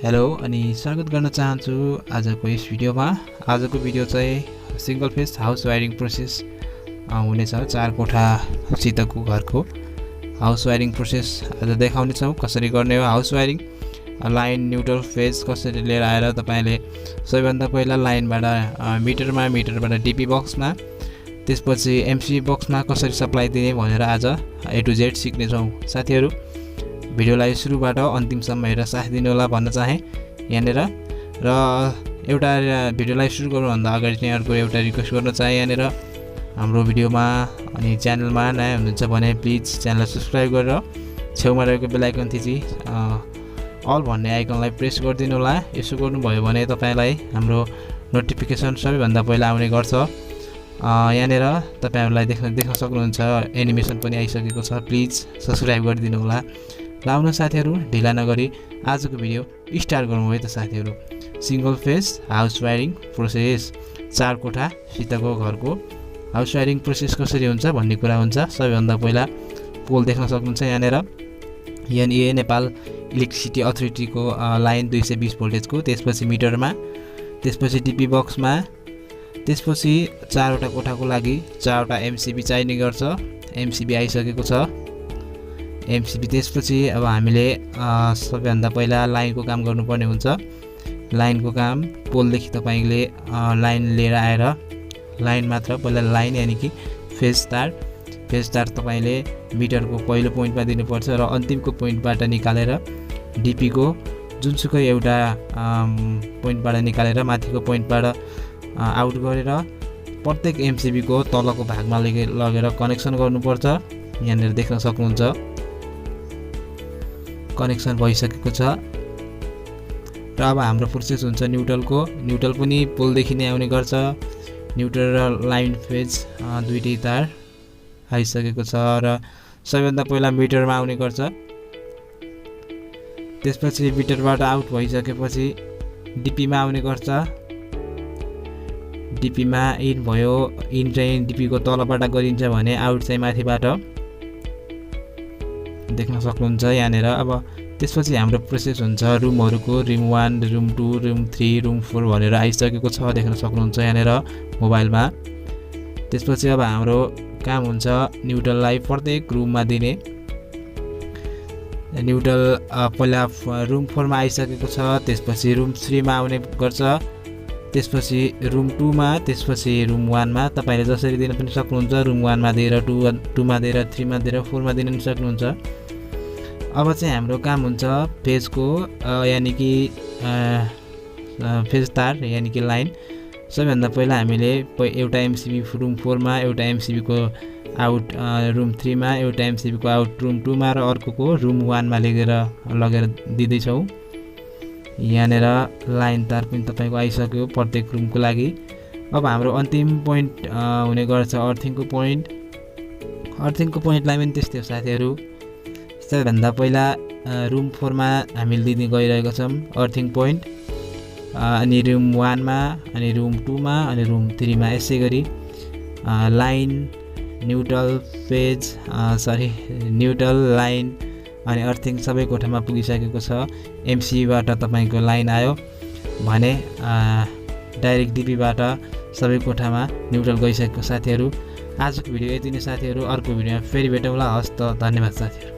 Hello अनि स्वागत गर्न चाहन्छु आजको यस भिडियोमा। आजको भिडियो चाहिँ single phase house wiring process हुनेछ। 4 कोठासितको घरको हाउस वायरिङ प्रोसेस आज देखाउने छौं। कसरी गर्ने हो house wiring, line neutral phase कसरी लिएर आएर तपाईले सबैभन्दा पहिला लाइनबाट मिटरबाट डीपी बक्समा, त्यसपछि एमसीबी बक्समा कसरी सप्लाई दिने भनेर आज ए टु जेड सिक्ने छौं। साथीहरु भिडियोलाई सुरुबाट अन्तिमसम्म हेरेर साथ दिनु होला भन्न चाहे यहाँनेर। र एउटा भिडियोलाई सुरु गर्नुभन्दा अगाडि चाहिँ अर्को एउटा रिक्वेस्ट गर्न चाहे यहाँनेर हाम्रो भिडियोमा अनि च्यानलमा नयाँ हुनुहुन्छ भने प्लिज च्यानललाई सब्स्क्राइब गरेर छेउमा रहेको बेल आइकन थिची अल भन्ने आइकनलाई प्रेस गरिदिनु होला। यसो गर्नुभयो भने तपाईलाई हाम्रो नोटिफिकेसन सबैभन्दा पहिला आउने गर्छ। यहाँनेर तपाईहरुलाई देख्न सक्नुहुन्छ एनिमेसन पनि आइसकेको छ। प्लिज सब्स्क्राइब गरिदिनु होला। लाउन साथीहरु ढिला नगरी आजको भिडियो स्टार्ट गरौँ है त साथीहरु। Single phase house wiring process, 4 कोठा सितको घरको हाउस वायरिङ प्रोसेस कसरी हुन्छ भन्ने कुरा हुन्छ। सबैभन्दा पहिला पोल देख्न सक्नुहुन्छ यहाँनेर एनए नेपाल इलेक्ट्रिसिटी अथोरिटीको लाइन 220 भोल्टेजको, त्यसपछि मिटरमा, त्यसपछि डीपी बक्समा, त्यसपछि 4 वटा कोठाको लागि 4 वटा एमसीबी चाहिने गर्छ। एमसीबी आइसकेको छ। एमसीबी त्यसपछि अब हामीले सबैभन्दा पहिला लाइनको काम गर्नुपर्ने हुन्छ। लाइनको काम पोलदेखि तपाईले लाइन लिएर आएर लाइन मात्र पहिला लाइन यानी कि फेज तार तपाईले मिटरको पहिलो पोइन्टमा दिनुपर्छ र अन्तिमको पोइन्टबाट निकालेर डीपी को जुनसुकै एउटा पोइन्टबाट निकालेर माथिको पोइन्टबाट आउट गरेर प्रत्येक एमसीबी को तलको भागमा लगेर कनेक्सन गर्नुपर्छ। यहाँनिर देख्न सक्नुहुन्छ कनेक्सन भइसकेको छ। र अब हाम्रो प्रोसेस हुन्छ न्युट्रलको। न्युट्रल पनि पोलदेखि नै आउने गर्छ। न्युट्रल र लाइन फेज दुईटै तार आइसकेको छ र सबैभन्दा पहिला मिटरमा आउने गर्छ। त्यसपछि मिटरबाट आउट भइसकेपछि डीपीमा आउने गर्छ। डीपीमा इन भयो। इन चाहिँ डीपी को तलबाट गरिन्छ भने आउट चाहिँ माथिबाट देख्न सक्नुहुन्छ यहाँनेर। अब त्यसपछि हाम्रो प्रोसेस हुन्छ रुमहरुको रुम 1, रुम 2, रुम 3, रुम 4 भनेर आइसकेको छ। देख्न सक्नुहुन्छ यहाँनेर मोबाइलमा। त्यसपछि अब हाम्रो काम हुन्छ न्युट्रललाई प्रत्येक रुममा दिने। न्युट्रल पहिला रुम 4 मा आइसकेको छ। त्यसपछि रुम 3 मा आउने गर्छ। त्यसपछि रुम 2 मा, त्यसपछि रुम 1 मा तपाईले जसरी दिन पनि सक्नुहुन्छ। रुम 1 मा दिएर 2 मा दिएर 3 मा दिएर 4 मा दिन पनि सक्नुहुन्छ। अब चाहिँ हाम्रो काम हुन्छ फेजको यानी कि फेज तार यानी कि लाइन। सबैभन्दा पहिला हामीले एउटा एमसीबी रुम 4 मा, एउटा एमसीबी को आउट रुम 3 मा, एउटा एमसीबी को आउट रुम 2 मा र अर्कोको रुम 1 मा लगेर दिदै छौं। यहाँनेर लाइन तार पनि तपाईको आइसक्यो प्रत्येक रुमको लागि। अब हाम्रो अन्तिम पोइन्ट हुने गर्छ अर्थिङको पोइन्ट। अर्थिङको पोइन्टलाई पनि त्यस्तै हो साथीहरु। सबैभन्दा पहिला रुम 4 मा हामीले दिने गइरहेको छौं अर्थिङ पोइन्ट, अनि रुम 1 मा, अनि रुम 2 मा, अनि रुम 3 मा। यसै गरी line, neutral phase neutral, line अनि अर्थिङ सबै कोठामा पुगिसकेको छ। एमसीबीबाट तपाईको लाइन आयो भने डाइरेक्ट डीपीबाट सबै कोठामा न्युट्रल गइसकेको साथीहरु। आजको भिडियो यति नै साथीहरु। अर्को भिडियोमा फेरि भेटौँला। हस्त धन्यवाद साथीहरु।